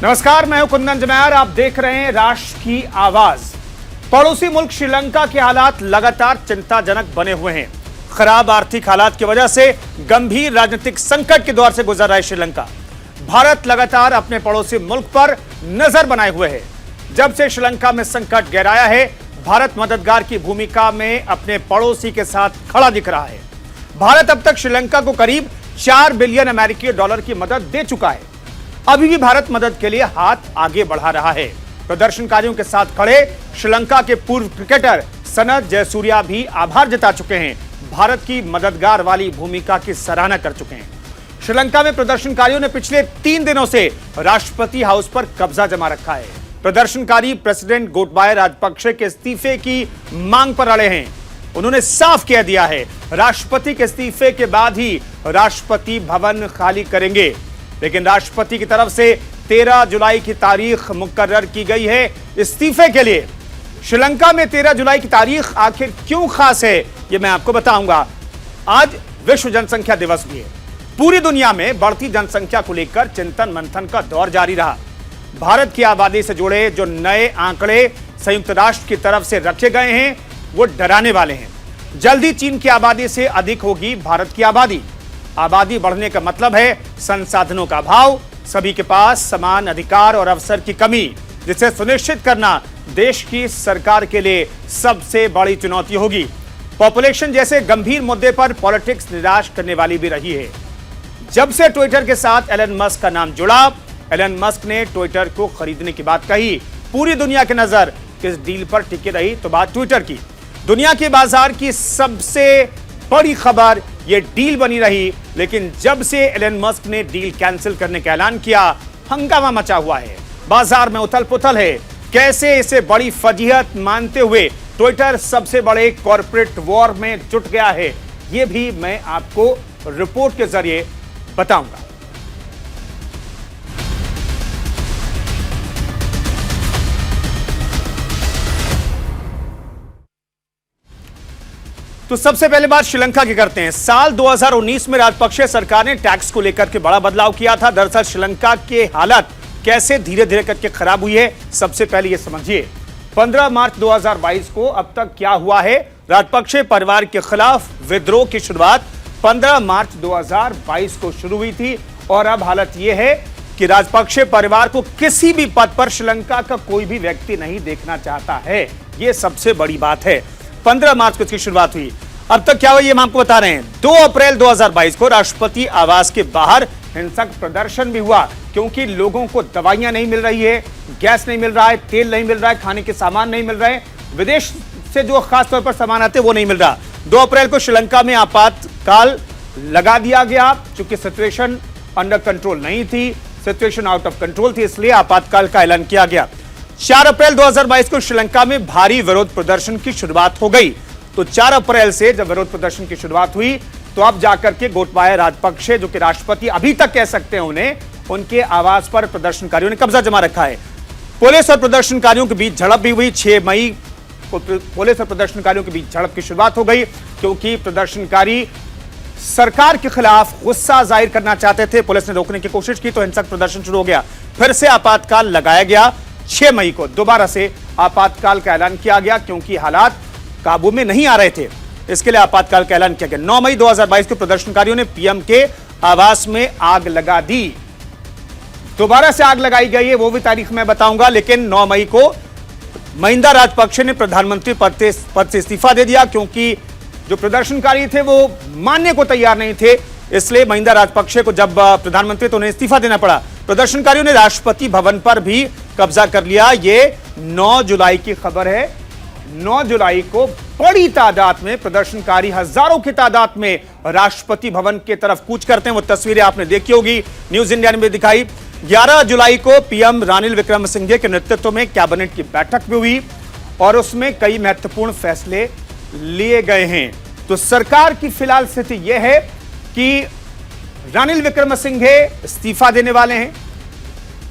नमस्कार, मैं हूं कुंदन जमैर। आप देख रहे हैं राष्ट्र की आवाज। पड़ोसी मुल्क श्रीलंका के हालात लगातार चिंताजनक बने हुए हैं। खराब आर्थिक हालात की वजह से गंभीर राजनीतिक संकट के दौर से गुजर रहा है श्रीलंका। भारत लगातार अपने पड़ोसी मुल्क पर नजर बनाए हुए है। जब से श्रीलंका में संकट गहराया है, भारत मददगार की भूमिका में अपने पड़ोसी के साथ खड़ा दिख रहा है। भारत अब तक श्रीलंका को करीब 4 बिलियन अमेरिकी डॉलर की मदद दे चुका है। अभी भी भारत मदद के लिए हाथ आगे बढ़ा रहा है। प्रदर्शनकारियों के साथ खड़े श्रीलंका के पूर्व क्रिकेटर सनत जयसूर्या भी आभार जता चुके हैं। भारत की मददगार वाली भूमिका की सराहना कर चुके हैं। श्रीलंका में प्रदर्शनकारियों ने पिछले 3 दिनों से राष्ट्रपति हाउस पर कब्जा जमा रखा है। प्रदर्शनकारी प्रेसिडेंट गोटबाया राजपक्षे के इस्तीफे की मांग पर अड़े हैं। उन्होंने साफ कह दिया है, राष्ट्रपति के इस्तीफे के बाद ही राष्ट्रपति भवन खाली करेंगे। लेकिन राष्ट्रपति की तरफ से 13 जुलाई की तारीख मुकर्रर की गई है इस्तीफे के लिए। श्रीलंका में 13 जुलाई की तारीख आखिर क्यों खास है, यह मैं आपको बताऊंगा। आज विश्व जनसंख्या दिवस भी है। पूरी दुनिया में बढ़ती जनसंख्या को लेकर चिंतन मंथन का दौर जारी रहा। भारत की आबादी से जुड़े जो नए आंकड़े संयुक्त राष्ट्र की तरफ से रखे गए हैं, वो डराने वाले हैं। जल्दी चीन की आबादी से अधिक होगी भारत की आबादी। आबादी बढ़ने का मतलब है संसाधनों का अभाव, सभी के पास समान अधिकार और अवसर की कमी, जिसे सुनिश्चित करना देश की सरकार के लिए सबसे बड़ी चुनौती होगी। पॉपुलेशन जैसे गंभीर मुद्दे पर पॉलिटिक्स निराश करने वाली भी रही है। जब से ट्विटर के साथ एलन मस्क का नाम जुड़ा, एलन मस्क ने ट्विटर को खरीदने की बात कही। पूरी दुनिया की नजर किस डील पर टिकी रही, तो बात ट्विटर की। दुनिया के बाजार की सबसे बड़ी खबर यह डील बनी रही। लेकिन जब से एलन मस्क ने डील कैंसिल करने का ऐलान किया, हंगामा मचा हुआ है। बाजार में उथल पुथल है। कैसे इसे बड़ी फजीहत मानते हुए ट्विटर सबसे बड़े कॉर्पोरेट वॉर में जुट गया है, यह भी मैं आपको रिपोर्ट के जरिए बताऊंगा। तो सबसे पहले बात श्रीलंका की करते हैं। साल 2019 में राजपक्षे सरकार ने टैक्स को लेकर के बड़ा बदलाव किया था। दरअसल श्रीलंका के हालत कैसे धीरे धीरे करके खराब हुई है, सबसे पहले यह समझिए। 15 मार्च 2022 को अब तक क्या हुआ है। राजपक्षे परिवार के खिलाफ विद्रोह की शुरुआत 15 मार्च 2022 को शुरू हुई थी और अब हालत यह है कि राजपक्षे परिवार को किसी भी पद पर श्रीलंका का कोई भी व्यक्ति नहीं देखना चाहता है। यह सबसे बड़ी बात है। 15 मार्च को इसकी शुरुआत हुई। अब तक क्या हुआ ये हम आपको बता रहे हैं। 2 अप्रैल 2022 को राष्ट्रपति आवास के बाहर हिंसक प्रदर्शन भी हुआ, क्योंकि लोगों को दवाइयां नहीं मिल रही है, गैस नहीं मिल रहा है, तेल नहीं मिल रहा है, खाने के सामान नहीं मिल रहे हैं, विदेश से जो खास तौर पर सामान आते हैं वो नहीं मिल रहा। 2 अप्रैल को श्रीलंका में आपातकाल लगा दिया गया। चूंकि सिचुएशन अंडर कंट्रोल नहीं थी, सिचुएशन आउट ऑफ कंट्रोल थी, इसलिए आपातकाल का ऐलान किया गया। 4 अप्रैल 2022 को श्रीलंका में भारी विरोध प्रदर्शन की शुरुआत हो गई। तो 4 अप्रैल से जब विरोध प्रदर्शन की शुरुआत हुई, तो अब जाकर के गोटबाया राजपक्षे, जो कि राष्ट्रपति अभी तक कह सकते हैं उन्हें, उनके आवास पर प्रदर्शनकारियों ने कब्जा जमा रखा है। पुलिस और प्रदर्शनकारियों के बीच झड़प भी हुई। 6 मई को पुलिस और प्रदर्शनकारियों के बीच झड़प की शुरुआत हो गई, क्योंकि प्रदर्शनकारी सरकार के खिलाफ गुस्सा जाहिर करना चाहते थे। पुलिस ने रोकने की कोशिश की तो हिंसक प्रदर्शन शुरू हो गया। फिर से आपातकाल लगाया गया। 6 मई को दोबारा से आपातकाल का ऐलान किया गया, क्योंकि हालात काबू में नहीं आ रहे थे। इसके लिए आपातकाल का ऐलान किया गया। 9 मई 2022 को प्रदर्शनकारियों ने पीएम के आवास में आग लगा दी। दोबारा से आग लगाई गई है, वो भी तारीख मैं बताऊंगा। लेकिन 9 मई को महिंदा राजपक्षे ने प्रधानमंत्री पद से इस्तीफा दे दिया, क्योंकि जो प्रदर्शनकारी थे वो मानने को तैयार नहीं थे। इसलिए महिंदा राजपक्षे को जब प्रधानमंत्री, तो उन्हें इस्तीफा देना पड़ा। प्रदर्शनकारियों ने राष्ट्रपति भवन पर भी कब्जा कर लिया। यह 9 जुलाई की खबर है। 9 जुलाई को बड़ी तादाद में प्रदर्शनकारी, हजारों की तादाद में राष्ट्रपति भवन की तरफ कूच करते हैं। वो तस्वीरें आपने देखी होगी, न्यूज इंडिया ने भी दिखाई। 11 जुलाई को पीएम रानिल विक्रमसिंघे के नेतृत्व में कैबिनेट की बैठक भी हुई और उसमें कई महत्वपूर्ण फैसले लिए गए हैं। तो सरकार की फिलहाल स्थिति यह है कि रानिल विक्रमसिंघे इस्तीफा देने वाले हैं।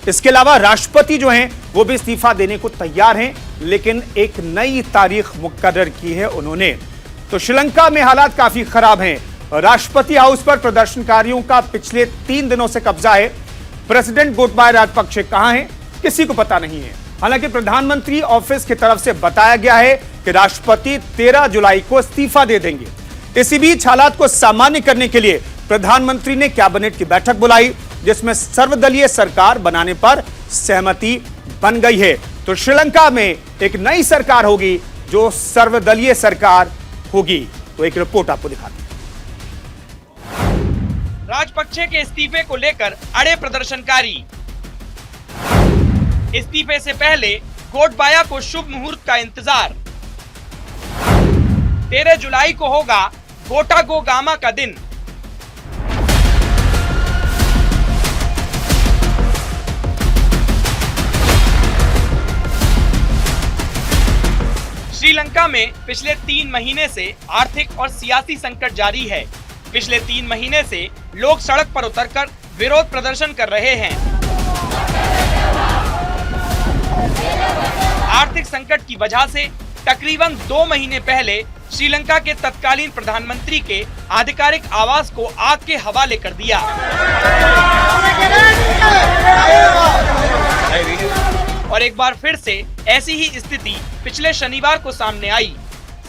इसके अलावा राष्ट्रपति जो हैं वो भी इस्तीफा देने को तैयार हैं, लेकिन एक नई तारीख मुकर्रर की है उन्होंने। तो श्रीलंका में हालात काफी खराब हैं। राष्ट्रपति हाउस पर प्रदर्शनकारियों का पिछले 3 दिनों से कब्जा है। प्रेसिडेंट गोटबाया राजपक्षे कहां हैं, किसी को पता नहीं है। हालांकि प्रधानमंत्री ऑफिस की तरफ से बताया गया है कि राष्ट्रपति 13 जुलाई को इस्तीफा दे देंगे। इसी बीच हालात को सामान्य करने के लिए प्रधानमंत्री ने कैबिनेट की बैठक बुलाई, जिसमें सर्वदलीय सरकार बनाने पर सहमति बन गई है। तो श्रीलंका में एक नई सरकार होगी जो सर्वदलीय सरकार होगी। तो एक रिपोर्ट आपको दिखाते हैं। राजपक्षे के इस्तीफे को लेकर अड़े प्रदर्शनकारी। इस्तीफे से पहले गोटबाया को शुभ मुहूर्त का इंतजार। 13 जुलाई को होगा गोटा गो गामा का दिन। श्रीलंका में पिछले 3 महीने से आर्थिक और सियासी संकट जारी है। पिछले 3 महीने से लोग सड़क पर उतरकर विरोध प्रदर्शन कर रहे हैं। आर्थिक संकट की वजह से तकरीबन 2 महीने पहले श्रीलंका के तत्कालीन प्रधानमंत्री के आधिकारिक आवास को आग के हवाले कर दिया। और एक बार फिर से ऐसी ही स्थिति पिछले शनिवार को सामने आई।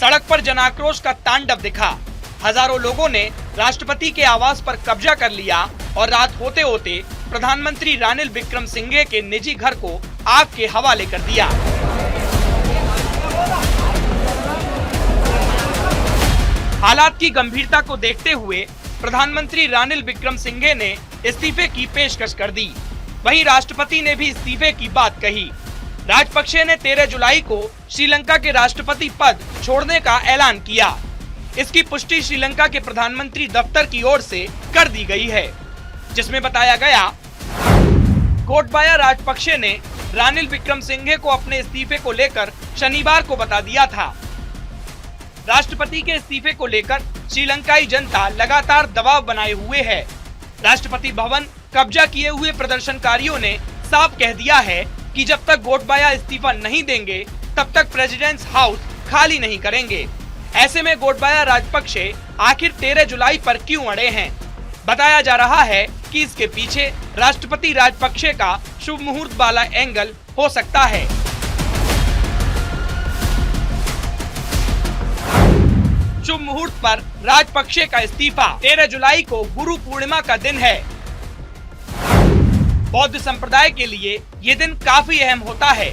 सड़क पर जनाक्रोश का तांडव दिखा। हजारों लोगों ने राष्ट्रपति के आवास पर कब्जा कर लिया और रात होते होते प्रधानमंत्री रानिल विक्रमसिंघे के निजी घर को आग के हवाले कर दिया। हालात की गंभीरता को देखते हुए प्रधानमंत्री रानिल विक्रमसिंघे ने इस्तीफे की पेशकश कर दी। वहीं राष्ट्रपति ने भी इस्तीफे की बात कही। राजपक्षे ने 13 जुलाई को श्रीलंका के राष्ट्रपति पद छोड़ने का ऐलान किया। इसकी पुष्टि श्रीलंका के प्रधानमंत्री दफ्तर की ओर से कर दी गई है, जिसमें बताया गया गोटबाया राजपक्षे ने रानिल विक्रमसिंघे को अपने इस्तीफे को लेकर शनिवार को बता दिया था। राष्ट्रपति के इस्तीफे को लेकर श्रीलंकाई जनता लगातार दबाव बनाए हुए है। राष्ट्रपति भवन कब्जा किए हुए प्रदर्शनकारियों ने साफ कह दिया है कि जब तक गोटबाया इस्तीफा नहीं देंगे तब तक प्रेसिडेंट्स हाउस खाली नहीं करेंगे। ऐसे में गोटबाया राजपक्षे आखिर 13 जुलाई पर क्यों अड़े हैं? बताया जा रहा है कि इसके पीछे राष्ट्रपति राजपक्षे का शुभ मुहूर्त वाला एंगल हो सकता है। शुभ मुहूर्त पर राजपक्षे का इस्तीफा। 13 जुलाई को गुरु पूर्णिमा का दिन है। बौद्ध संप्रदाय के लिए ये दिन काफी अहम होता है।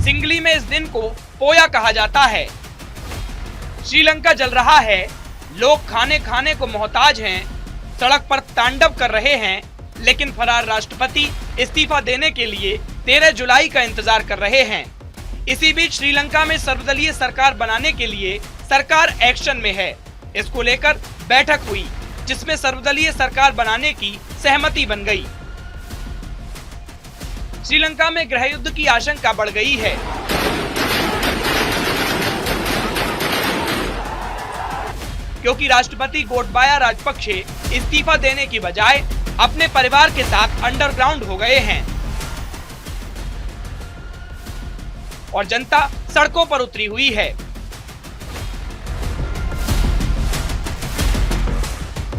सिंगली में इस दिन को पोया कहा जाता है। श्रीलंका जल रहा है, लोग खाने को मोहताज हैं, सड़क पर तांडव कर रहे हैं, लेकिन फरार राष्ट्रपति इस्तीफा देने के लिए 13 जुलाई का इंतजार कर रहे हैं। इसी बीच श्रीलंका में सर्वदलीय सरकार बनाने के लिए सरकार एक्शन में है। इसको लेकर बैठक हुई, जिसमें सर्वदलीय सरकार बनाने की सहमति बन गई। श्रीलंका में गृह युद्ध की आशंका बढ़ गई है। क्योंकि राष्ट्रपति गोटबाया राजपक्षे इस्तीफा देने की बजाय अपने परिवार के साथ अंडरग्राउंड हो गए हैं और जनता सड़कों पर उतरी हुई है।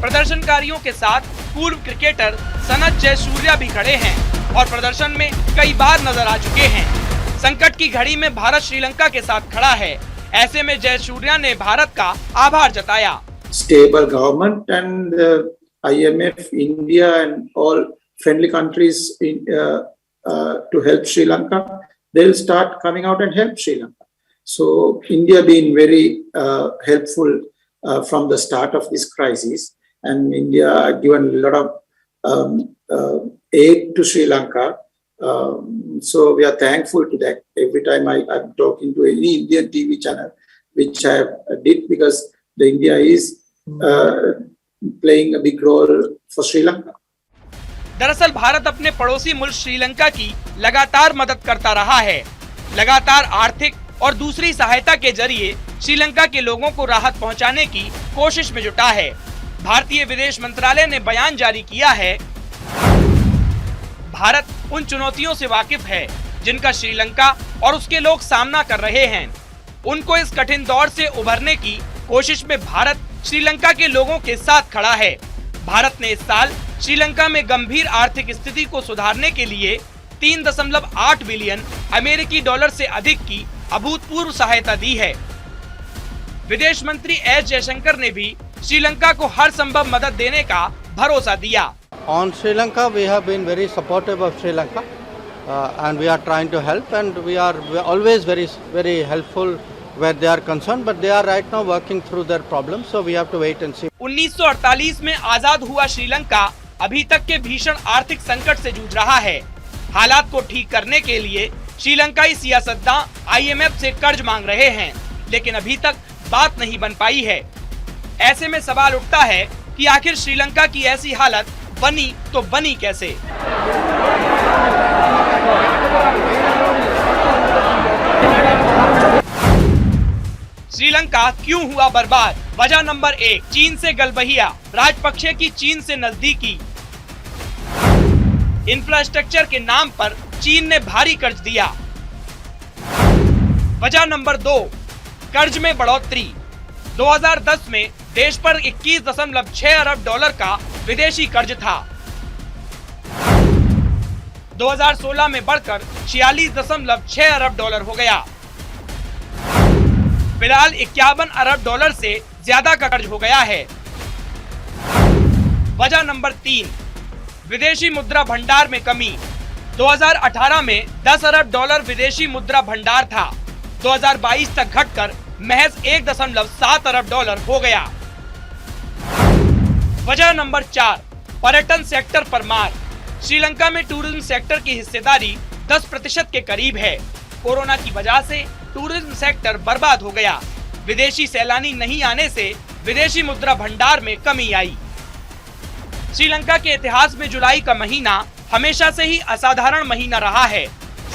प्रदर्शनकारियों के साथ पूर्व क्रिकेटर सनत जयसूर्या भी खड़े हैं और प्रदर्शन में कई बार नजर आ चुके हैं। संकट की घड़ी में भारत श्रीलंका के साथ खड़ा है। ऐसे में जयसूर्या ने भारत का आभार जताया। Stable government and IMF, India and all friendly countries to help Sri Lanka, they will start coming out and help Sri Lanka. So India been very helpful from the start of this crisis, and India given a lot of aid to Sri Lanka. So we are thankful to that. Every time I'm talking to any Indian TV channel, which I did, because the India is playing a big role for Sri Lanka. दरअसल भारत अपने पड़ोसी मुल्क श्रीलंका की लगातार मदद करता रहा है। लगातार आर्थिक और दूसरी सहायता के जरिए श्रीलंका के लोगों को राहत पहुंचाने की कोशिश में जुटा है। भारतीय विदेश मंत्रालय ने बयान जारी किया है, भारत उन चुनौतियों से वाकिफ है जिनका श्रीलंका और उसके लोग सामना कर रहे हैं। उनको इस कठिन दौर से उभरने की कोशिश में भारत श्रीलंका के लोगों के साथ खड़ा है। भारत ने इस साल श्रीलंका में गंभीर आर्थिक स्थिति को सुधारने के लिए 3.8 बिलियन अमेरिकी डॉलर से अधिक की अभूतपूर्व सहायता दी है। विदेश मंत्री एस जयशंकर ने भी श्रीलंका को हर संभव मदद देने का भरोसा दिया। On Sri Lanka, we have been very supportive of Sri Lanka, and we are trying to help, and we are always very helpful where they are concerned. But they are right now working through their problems, so we have to wait and see. 1948 में आजाद हुआ श्रीलंका अभी तक के भीषण आर्थिक संकट से जूझ रहा है। हालात को ठीक करने के लिए श्रीलंकाई सियासतदां IMF से कर्ज मांग रहे हैं, लेकिन अभी तक बात नहीं बन पाई है। ऐसे में सवाल उठता है कि आखिर श्रीलंका की ऐसी हालत बनी तो बनी कैसे? श्रीलंका क्यों हुआ बर्बाद? वजह नंबर 1, चीन से गलबहिया, राजपक्षे की चीन से नजदीकी। इंफ्रास्ट्रक्चर के नाम पर चीन ने भारी कर्ज दिया। वजह नंबर 2, कर्ज में बढ़ोतरी। 2010 में देश पर 21.6 अरब डॉलर का विदेशी कर्ज था। 2016 में बढ़कर 46.6 अरब डॉलर हो गया। फिलहाल 51 अरब डॉलर से ज्यादा का कर्ज हो गया है। वजह नंबर 3, विदेशी मुद्रा भंडार में कमी। 2018 में 10 अरब डॉलर विदेशी मुद्रा भंडार था, 2022 तक घटकर महज 1.7 अरब डॉलर हो गया। वजह नंबर 4, पर्यटन सेक्टर पर मार। श्रीलंका में टूरिज्म सेक्टर की हिस्सेदारी 10% के करीब है। कोरोना की वजह से टूरिज्म सेक्टर बर्बाद हो गया। विदेशी सैलानी नहीं आने से विदेशी मुद्रा भंडार में कमी आई। श्रीलंका के इतिहास में जुलाई का महीना हमेशा से ही असाधारण महीना रहा है।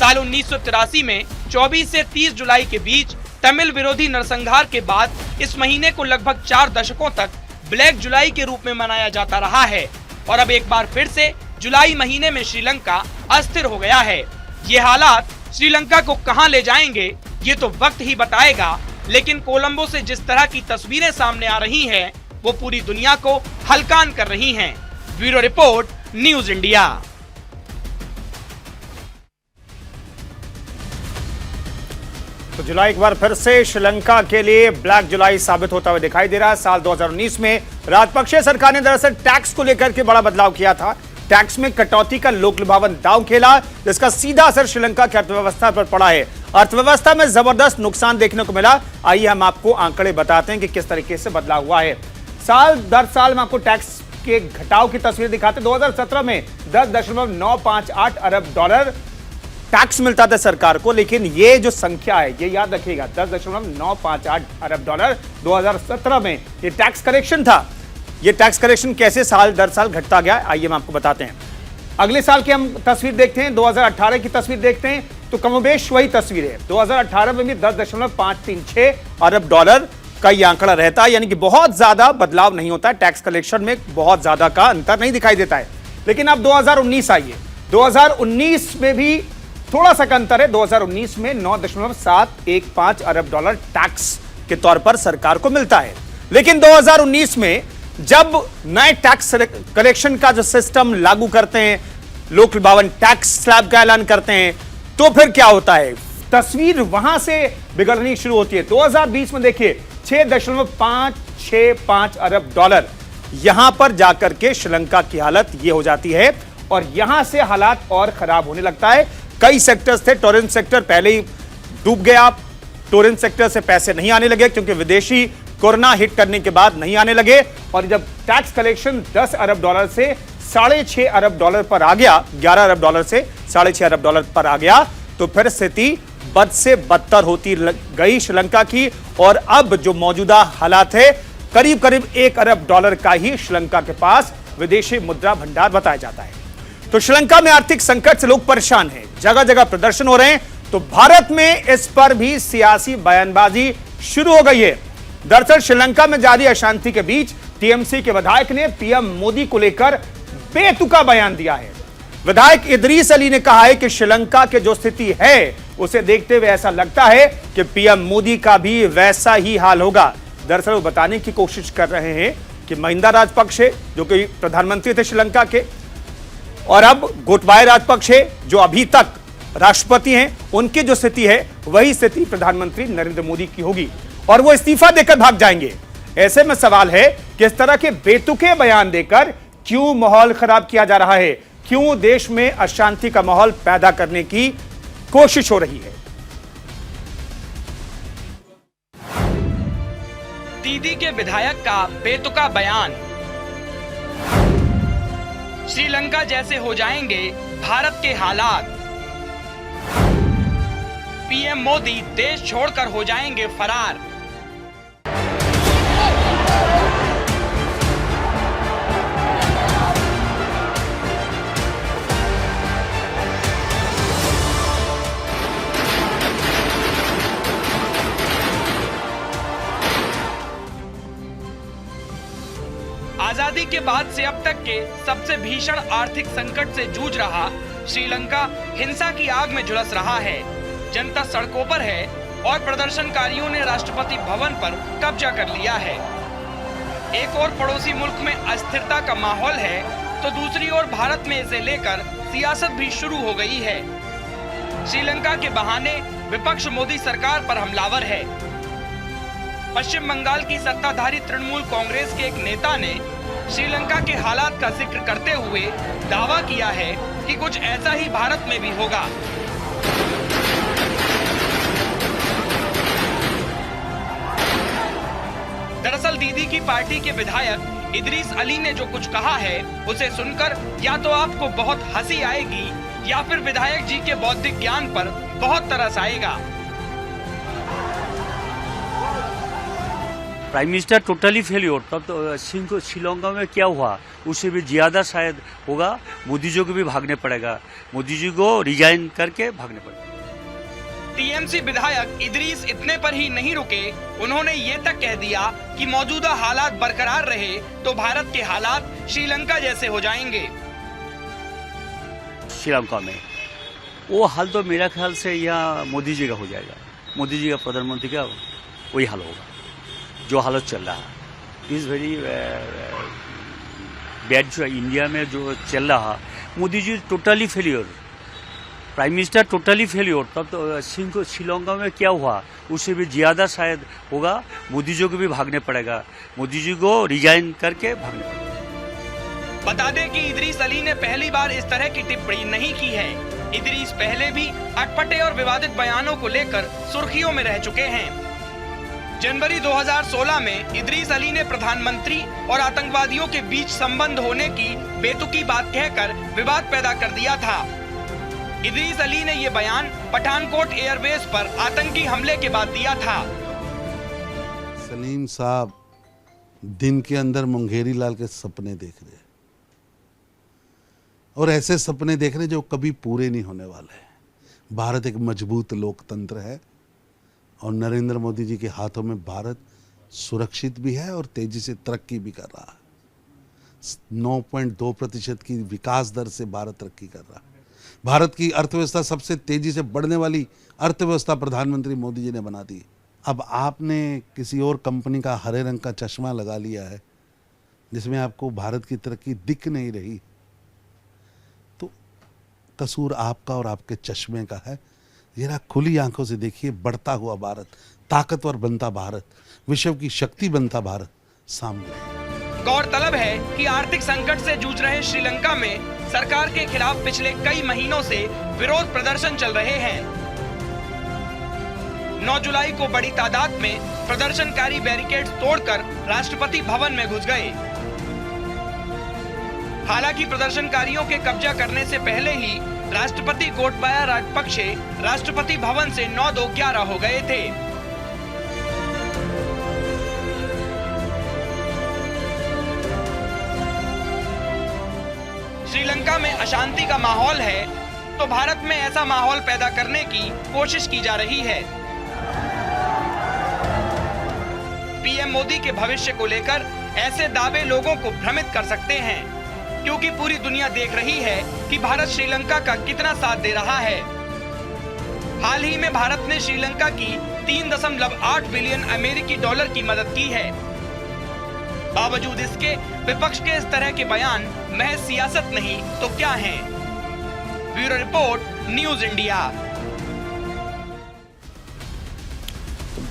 साल 1983 में 24 से 30 जुलाई के बीच तमिल विरोधी नरसंहार के बाद इस महीने को लगभग 4 दशकों तक ब्लैक जुलाई के रूप में मनाया जाता रहा है और अब एक बार फिर से जुलाई महीने में श्रीलंका अस्थिर हो गया है। ये हालात श्रीलंका को कहां ले जाएंगे ये तो वक्त ही बताएगा, लेकिन कोलंबो से जिस तरह की तस्वीरें सामने आ रही हैं, वो पूरी दुनिया को हलकान कर रही हैं। Bureau report, news India. तो जुलाई एक बार फिर से श्रीलंका के लिए ब्लैक जुलाई साबित होता हुआ दिखाई दे रहा है। साल 2019 में राजपक्षे सरकार ने दरअसल टैक्स को लेकर के बड़ा बदलाव किया था। टैक्स में कटौती का लोक लुभावन दांव खेला, जिसका सीधा असर श्रीलंका की अर्थव्यवस्था पर पड़ा है। अर्थव्यवस्था में जबरदस्त नुकसान देखने को मिला। आइए हम आपको आंकड़े बताते हैं कि किस तरीके से बदलाव हुआ है। साल दर साल में आपको टैक्स के घटाव की तस्वीर दिखाते। 2017 में 10.958 अरब डॉलर टैक्स मिलता था सरकार को, लेकिन ये जो संख्या है ये याद रखिएगा, 10.958 अरब डॉलर 2017 में ये टैक्स करेक्शन था। ये टैक्स करेक्शन कैसे साल दर साल घटता गया, आइए हम आपको बताते हैं। अगले साल की हम तस्वीर देखते हैं, 2018 की तस्वीर देखते हैं, तो कमोबेश वही तस्वीर है। 2018 में भी 10.536 अरब डॉलर का ये आंकड़ा रहता है, यानी कि बहुत ज्यादा बदलाव नहीं होता है। टैक्स कलेक्शन में बहुत ज्यादा का अंतर नहीं दिखाई देता है। लेकिन अब 2019 आइए, 2019 में भी थोड़ा सा का अंतर है। 2019 में 9.715 अरब डॉलर टैक्स के तौर पर सरकार को मिलता है। लेकिन 2019 में जब नए टैक्स कलेक्शन का जो सिस्टम लागू करते हैं, लोक लुभावन टैक्स स्लैब का ऐलान करते हैं, तो फिर क्या होता है, तस्वीर वहां से बिगड़नी शुरू होती है। 2020 में देखिए 6.565 अरब डॉलर, यहां पर जाकर के श्रीलंका की हालत यह हो जाती है और यहां से हालात और खराब होने लगता है। कई सेक्टर्स थे, टूरिज्म सेक्टर पहले ही डूब गया। टूरिज्म सेक्टर से पैसे नहीं आने लगे क्योंकि विदेशी कोरोना हिट करने के बाद नहीं आने लगे, और जब टैक्स कलेक्शन 10 अरब डॉलर से 6.5 अरब डॉलर पर आ गया, 11 अरब डॉलर से 6.5 अरब डॉलर पर आ गया, तो फिर स्थिति बद से बदतर होती गई श्रीलंका की। और अब जो मौजूदा हालात है, करीब करीब 1 अरब डॉलर का ही श्रीलंका के पास विदेशी मुद्रा भंडार बताया जाता है। तो श्रीलंका में आर्थिक संकट से लोग परेशान हैं, जगह जगह प्रदर्शन हो रहे हैं। तो भारत में इस पर भी सियासी बयानबाजी शुरू हो गई है। दरअसल श्रीलंका में जारी अशांति के बीच टीएमसी के विधायक ने पीएम मोदी को लेकर बेतुका बयान दिया है। विधायक इदरीस अली ने कहा है कि श्रीलंका की जो स्थिति है उसे देखते हुए ऐसा लगता है कि पीएम मोदी का भी वैसा ही हाल होगा। दरअसल वो बताने की कोशिश कर रहे हैं कि महिंदा राजपक्षे जो कि प्रधानमंत्री थे श्रीलंका के, और अब गोटबाया राजपक्षे जो अभी तक राष्ट्रपति हैं, उनकी जो स्थिति है वही स्थिति प्रधानमंत्री नरेंद्र मोदी की होगी और वो इस्तीफा देकर भाग जाएंगे। ऐसे में सवाल है कि इस तरह के बेतुके बयान देकर क्यों माहौल खराब किया जा रहा है, क्यों देश में अशांति का माहौल पैदा करने की कोशिश हो रही है। दीदी के विधायक का बेतुका बयान। श्रीलंका जैसे हो जाएंगे भारत के हालात। पीएम मोदी देश छोड़कर हो जाएंगे फरार। आजादी के बाद से अब तक के सबसे भीषण आर्थिक संकट से जूझ रहा श्रीलंका हिंसा की आग में झुलस रहा है। जनता सड़कों पर है और प्रदर्शनकारियों ने राष्ट्रपति भवन पर कब्जा कर लिया है। एक और पड़ोसी मुल्क में अस्थिरता का माहौल है तो दूसरी ओर भारत में इसे लेकर सियासत भी शुरू हो गई है। श्रीलंका के बहाने विपक्ष मोदी सरकार पर हमलावर है। पश्चिम बंगाल की सत्ताधारी तृणमूल कांग्रेस के एक नेता ने श्रीलंका के हालात का जिक्र करते हुए दावा किया है कि कुछ ऐसा ही भारत में भी होगा। दरअसल दीदी की पार्टी के विधायक इदरीस अली ने जो कुछ कहा है उसे सुनकर या तो आपको बहुत हंसी आएगी या फिर विधायक जी के बौद्धिक ज्ञान पर बहुत तरस आएगा। प्राइम मिनिस्टर टोटली फेल्योर, तब तो श्रीलंका में क्या हुआ उससे भी ज्यादा शायद होगा। मोदी जी को भी भागने पड़ेगा, मोदी जी को रिजाइन करके भागने पड़ेगा। टीएमसी विधायक इदरीस इतने पर ही नहीं रुके, उन्होंने ये तक कह दिया कि मौजूदा हालात बरकरार रहे तो भारत के हालात श्रीलंका जैसे हो जाएंगे। श्रीलंका में वो हाल तो मेरा ख्याल से यहाँ मोदी जी का हो जाएगा, मोदी जी का प्रधानमंत्री का वही हाल होगा जो हालत चल रहा है। इज वेरी बैड जो इंडिया में जो चल रहा, Modi ji totally failure, prime minister totally failure, तब तो श्रीलंका में क्या हुआ उससे भी ज्यादा शायद होगा। मोदी जी को भी भागने पड़ेगा, मोदी जी को रिजाइन करके भागने पड़ेगा। बता दें कि इदरीस अली ने पहली बार इस तरह की टिप्पणी नहीं की है। इदरीस पहले भी अटपटे और विवादित बयानों को लेकर सुर्खियों में रह चुके हैं। जनवरी 2016 में इदरीस अली ने प्रधानमंत्री और आतंकवादियों के बीच संबंध होने की बेतुकी बात कहकर विवाद पैदा कर दिया था। इदरीस अली ने ये बयान पठानकोट एयरबेस पर आतंकी हमले के बाद दिया था। सलीम साहब दिन के अंदर मुंगेरी लाल के सपने देख रहे और ऐसे सपने देख रहे जो कभी पूरे नहीं होने वाले हैं। भारत एक मजबूत लोकतंत्र है और नरेंद्र मोदी जी के हाथों में भारत सुरक्षित भी है और तेजी से तरक्की भी कर रहा है। 9.2% की विकास दर से भारत तरक्की कर रहा है। भारत की अर्थव्यवस्था सबसे तेजी से बढ़ने वाली अर्थव्यवस्था प्रधानमंत्री मोदी जी ने बना दी। अब आपने किसी और कंपनी का हरे रंग का चश्मा लगा लिया है जिसमें आपको भारत की तरक्की दिख नहीं रही, तो कसूर आपका और आपके चश्मे का है। जरा खुली आंखों से देखिए, बढ़ता हुआ भारत, ताकतवर बनता भारत, विश्व की शक्ति बनता भारत सामने। गौरतलब है कि आर्थिक संकट से जूझ रहे श्रीलंका में सरकार के खिलाफ पिछले कई महीनों से विरोध प्रदर्शन चल रहे हैं। 9 जुलाई को बड़ी तादाद में प्रदर्शनकारी बैरिकेड तोड़कर राष्ट्रपति भवन में घुस गए। हालांकि प्रदर्शनकारियों के कब्जा करने से पहले ही राष्ट्रपति गोटबाया राजपक्षे राष्ट्रपति भवन से 9-2-11 हो गए थे। श्रीलंका में अशांति का माहौल है तो भारत में ऐसा माहौल पैदा करने की कोशिश की जा रही है। पीएम मोदी के भविष्य को लेकर ऐसे दावे लोगों को भ्रमित कर सकते हैं, क्योंकि पूरी दुनिया देख रही है कि भारत श्रीलंका का कितना साथ दे रहा है। हाल ही में भारत ने श्रीलंका की 3.8 बिलियन अमेरिकी डॉलर की मदद की है। बावजूद इसके विपक्ष के इस तरह के बयान महज सियासत नहीं तो क्या हैं? Bureau report, news India.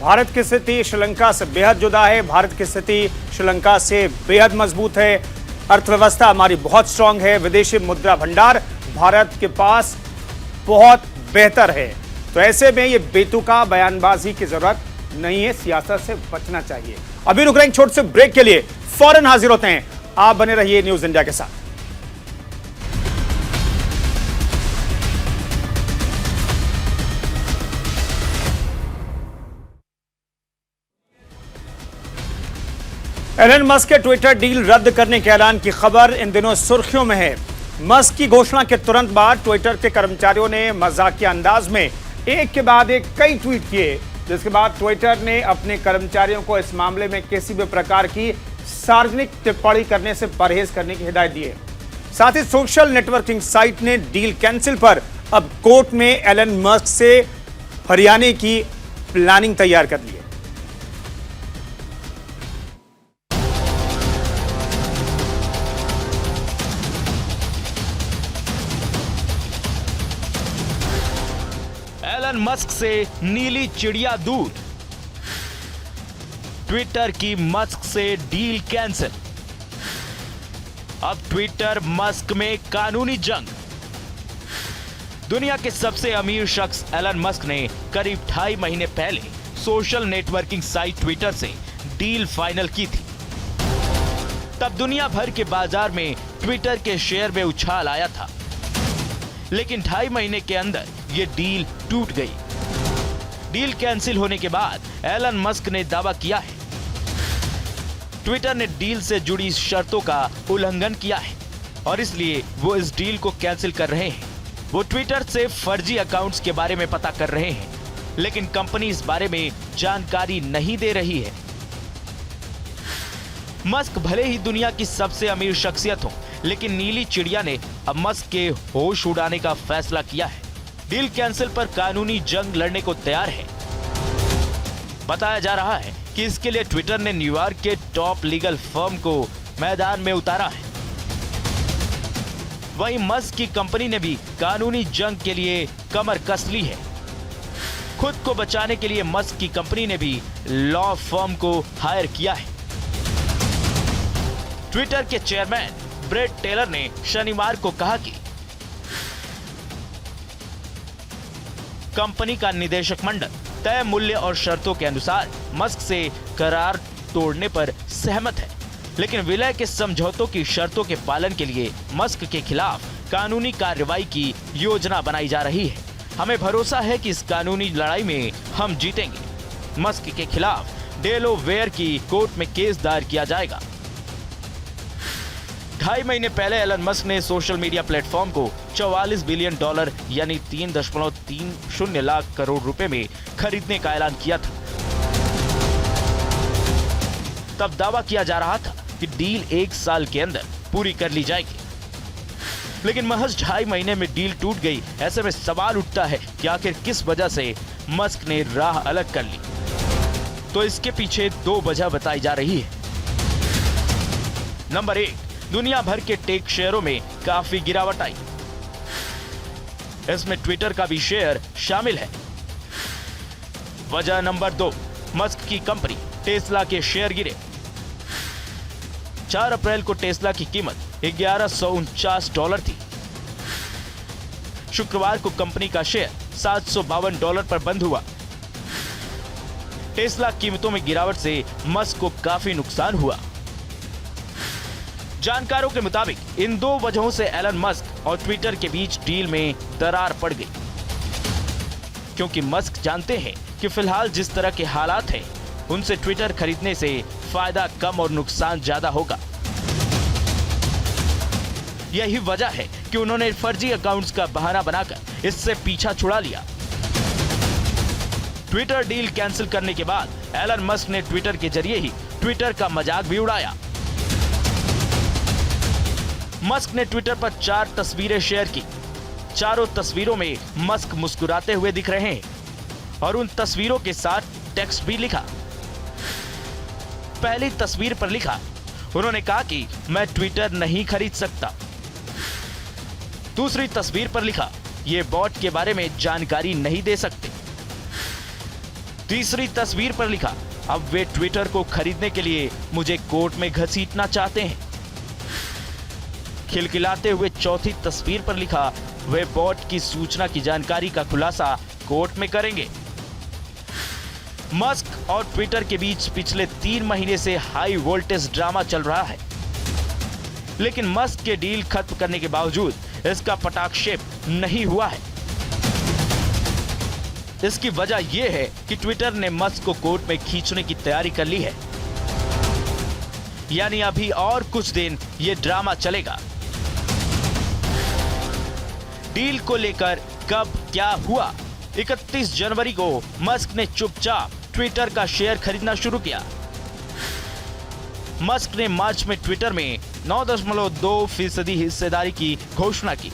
Bharat की स्थिति श्रीलंका से बेहद जुदा है। भारत की स्थिति श्रीलंका से बेहद मजबूत है। अर्थव्यवस्था हमारी बहुत स्ट्रांग है। विदेशी मुद्रा भंडार भारत के पास बहुत बेहतर है। तो ऐसे में ये बेतुका बयानबाजी की जरूरत नहीं है, सियासत से बचना चाहिए। अभी रुक रहे हैं छोटे से ब्रेक के लिए, फौरन हाजिर होते हैं। आप बने रहिए न्यूज इंडिया के साथ। एलन मस्क के ट्विटर डील रद्द करने के ऐलान की खबर इन दिनों सुर्खियों में है। मस्क की घोषणा के तुरंत बाद ट्विटर के कर्मचारियों ने मजाकिया अंदाज में एक के बाद एक कई ट्वीट किए, जिसके बाद ट्विटर ने अपने कर्मचारियों को इस मामले में किसी भी प्रकार की सार्वजनिक टिप्पणी करने से परहेज करने की हिदायत दी है। साथ ही सोशल नेटवर्किंग साइट ने डील कैंसिल पर अब कोर्ट में एलन मस्क से हरियाने की प्लानिंग तैयार कर ली है। एलन मस्क से नीली चिड़िया दूर, ट्विटर की मस्क से डील कैंसिल। अब ट्विटर मस्क में कानूनी जंग। दुनिया के सबसे अमीर शख्स एलन मस्क ने करीब 2.5 महीने पहले सोशल नेटवर्किंग साइट ट्विटर से डील फाइनल की थी। तब दुनिया भर के बाजार में ट्विटर के शेयर में उछाल आया था, लेकिन 2.5 महीने के अंदर ये डील टूट गई। डील कैंसिल होने के बाद एलन मस्क ने दावा किया है ट्विटर ने डील से जुड़ी शर्तों का उल्लंघन किया है और इसलिए वो इस डील को कैंसिल कर रहे हैं। वो ट्विटर से फर्जी अकाउंट्स के बारे में पता कर रहे हैं, लेकिन कंपनी इस बारे में जानकारी नहीं दे रही है। मस्क भले ही दुनिया की सबसे अमीर शख्सियत हो, लेकिन नीली चिड़िया ने अब मस्क के होश उड़ाने का फैसला किया है। डील कैंसिल पर कानूनी जंग लड़ने को तैयार है। बताया जा रहा है कि इसके लिए ट्विटर ने न्यूयॉर्क के टॉप लीगल फर्म को मैदान में उतारा है। वहीं मस्क की कंपनी ने भी कानूनी जंग के लिए कमर कस ली है। खुद को बचाने के लिए मस्क की कंपनी ने भी लॉ फर्म को हायर किया है। ट्विटर के चेयरमैन ब्रेट टेलर ने शनिवार को कहा कि कंपनी का निदेशक मंडल तय मूल्य और शर्तों के अनुसार मस्क से करार तोड़ने पर सहमत है, लेकिन विलय के समझौतों की शर्तों के पालन के लिए मस्क के खिलाफ कानूनी कार्रवाई की योजना बनाई जा रही है। हमें भरोसा है कि इस कानूनी लड़ाई में हम जीतेंगे। मस्क के खिलाफ डेलावेयर की कोर्ट में केस दायर किया जाएगा। 2.5 महीने पहले एलन मस्क ने सोशल मीडिया प्लेटफॉर्म को $44 बिलियन यानी 3.30 लाख करोड़ रुपए में खरीदने का ऐलान किया था। तब दावा किया जा रहा था कि डील 1 साल के अंदर पूरी कर ली जाएगी, लेकिन महज 2.5 महीने में डील टूट गई। ऐसे में सवाल उठता है कि आखिर किस वजह से मस्क ने राह अलग कर ली। तो इसके पीछे 2 वजह बताई जा रही है। नंबर 1, दुनिया भर के टेक शेयरों में काफी गिरावट आई। इसमें ट्विटर का भी शेयर शामिल है। वजह नंबर 2, मस्क की कंपनी टेस्ला के शेयर गिरे। 4 अप्रैल को टेस्ला की कीमत $1149 थी। शुक्रवार को कंपनी का शेयर $752 पर बंद हुआ। टेस्ला कीमतों में गिरावट से मस्क को काफी नुकसान हुआ। जानकारों के मुताबिक इन 2 वजहों से एलन मस्क और ट्विटर के बीच डील में दरार पड़ गई, क्योंकि मस्क जानते हैं कि फिलहाल जिस तरह के हालात हैं, उनसे ट्विटर खरीदने से फायदा कम और नुकसान ज्यादा होगा। यही वजह है कि उन्होंने फर्जी अकाउंट्स का बहाना बनाकर इससे पीछा छुड़ा लिया। ट्विटर डील कैंसिल करने के बाद एलन मस्क ने ट्विटर के जरिए ही ट्विटर का मजाक भी उड़ाया। मस्क ने ट्विटर पर 4 तस्वीरें शेयर की। चारों तस्वीरों में मस्क मुस्कुराते हुए दिख रहे हैं और उन तस्वीरों के साथ टेक्स्ट भी लिखा। पहली तस्वीर पर लिखा, उन्होंने कहा कि मैं ट्विटर नहीं खरीद सकता। दूसरी तस्वीर पर लिखा, ये बॉट के बारे में जानकारी नहीं दे सकते। तीसरी तस्वीर पर लिखा, अब वे ट्विटर को खरीदने के लिए मुझे कोर्ट में घसीटना चाहते हैं। खिलखिलाते हुए चौथी तस्वीर पर लिखा, वे बॉट की सूचना की जानकारी का खुलासा कोर्ट में करेंगे। मस्क और ट्विटर के बीच पिछले 3 महीने से हाई वोल्टेज ड्रामा चल रहा है, लेकिन मस्क के डील खत्म करने के बावजूद इसका पटाक्षेप नहीं हुआ है। इसकी वजह यह है कि ट्विटर ने मस्क को कोर्ट में खींचने की तैयारी कर ली है, यानी अभी और कुछ दिन यह ड्रामा चलेगा। डील को लेकर कब क्या हुआ? 31 जनवरी को मस्क ने चुपचाप ट्विटर का शेयर खरीदना शुरू किया। मस्क ने मार्च में ट्विटर में 9.2% हिस्सेदारी की घोषणा की।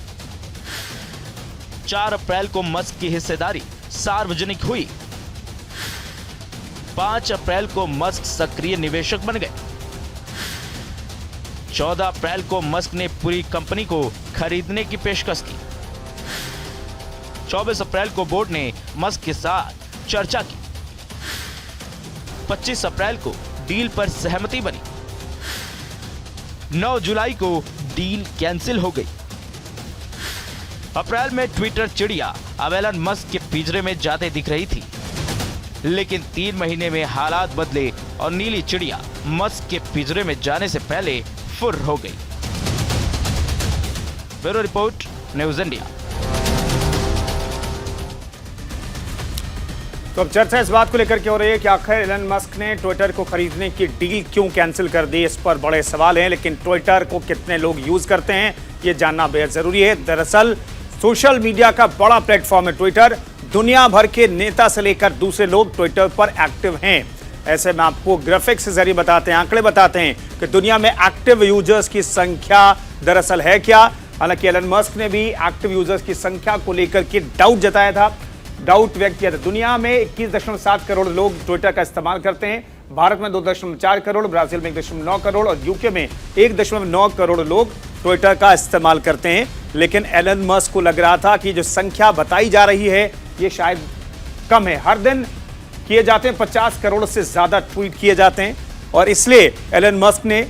4 अप्रैल को मस्क की हिस्सेदारी सार्वजनिक हुई। 5 अप्रैल को मस्क सक्रिय निवेशक बन गए। 14 अप्रैल को मस्क ने पूरी कंपनी को खरीदने की पेशकश की। 24 अप्रैल को बोर्ड ने मस्क के साथ चर्चा की। 25 अप्रैल को डील पर सहमति बनी। 9 जुलाई को डील कैंसिल हो गई। अप्रैल में ट्विटर चिड़िया अब एलन मस्क के पिंजरे में जाते दिख रही थी, लेकिन 3 महीने में हालात बदले और नीली चिड़िया मस्क के पिंजरे में जाने से पहले फुर हो गई। Bureau report, news India. तो अब चर्चा इस बात को लेकर के हो रही है कि आखिर एलन मस्क ने ट्विटर को खरीदने की डील क्यों कैंसिल कर दी। इस पर बड़े सवाल हैं, लेकिन ट्विटर को कितने लोग यूज करते हैं ये जानना बेहद जरूरी है। दरअसल सोशल मीडिया का बड़ा प्लेटफॉर्म है ट्विटर। दुनिया भर के नेता से लेकर दूसरे लोग ट्विटर पर एक्टिव हैं। ऐसे में आपको ग्राफिक्स के जरिए बताते हैं, आंकड़े बताते हैं कि दुनिया में एक्टिव यूजर्स की संख्या दरअसल है क्या। हालांकि एलन मस्क ने भी एक्टिव यूजर्स की संख्या को लेकर के डाउट जताया था, डाउट व्यक्त किया था। दुनिया में 21.7 करोड़ लोग ट्विटर का इस्तेमाल करते हैं। भारत में 2.4 करोड़, ब्राजील में 1.9 करोड़ और यूके में 1.9 करोड़ लोग ट्विटर का इस्तेमाल करते हैं। लेकिन एलन मस्क को लग रहा था कि जो संख्या बताई जा रही है ये शायद कम है। हर दिन किए जाते हैं 50 करोड़ से ज्यादा ट्वीट किए जाते हैं और इसलिए एलन मस्क ने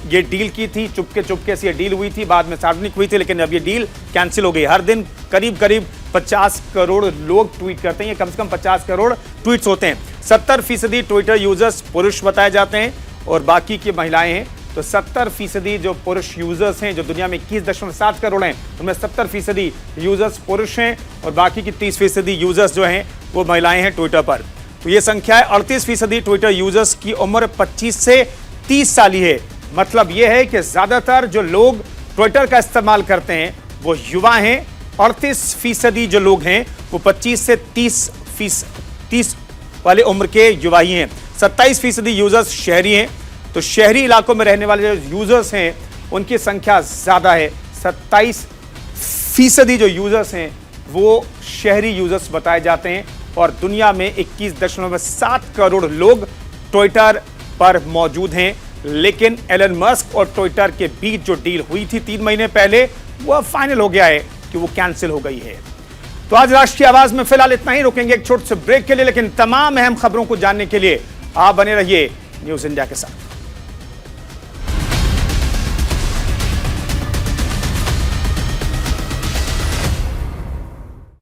ये डील की थी। चुपके से ये डील हुई थी, बाद में सार्वजनिक हुई थी, लेकिन अब ये डील कैंसिल हो गई। हर दिन करीब 50 करोड़ लोग ट्वीट करते हैं, ये कम से कम 50 करोड़ ट्वीट्स होते हैं। 70% ट्विटर यूजर्स पुरुष बताए जाते हैं और बाकी की महिलाएं हैं। तो 70% जो पुरुष यूजर्स हैं, जो दुनिया में 21.7 करोड़ हैं, उनमें 70% यूजर्स पुरुष हैं और बाकी की 30% यूजर्स जो हैं वो महिलाएं हैं ट्विटर पर। तो ये संख्या है। 38% ट्विटर यूजर्स की उम्र 25 से 30 साल ही है। मतलब ये है कि ज्यादातर जो लोग ट्विटर का इस्तेमाल करते हैं वो युवा हैं। 38% जो लोग हैं वो 25 से 30 वाले उम्र के युवा ही हैं। 27% यूजर्स शहरी हैं। तो शहरी इलाकों में रहने वाले जो यूजर्स हैं उनकी संख्या ज्यादा है। 27% जो यूजर्स हैं वो शहरी यूजर्स बताए जाते हैं और दुनिया में 21.7 करोड़ लोग ट्विटर पर मौजूद हैं। लेकिन एलन मस्क और ट्विटर के बीच जो डील हुई थी 3 महीने पहले वो फाइनल हो गया है कि वो कैंसिल हो गई है। तो आज राष्ट्रीय आवाज में फिलहाल इतना ही, रुकेंगे एक छोटे से ब्रेक के लिए, लेकिन तमाम अहम खबरों को जानने के लिए आप बने रहिए न्यूज इंडिया के साथ।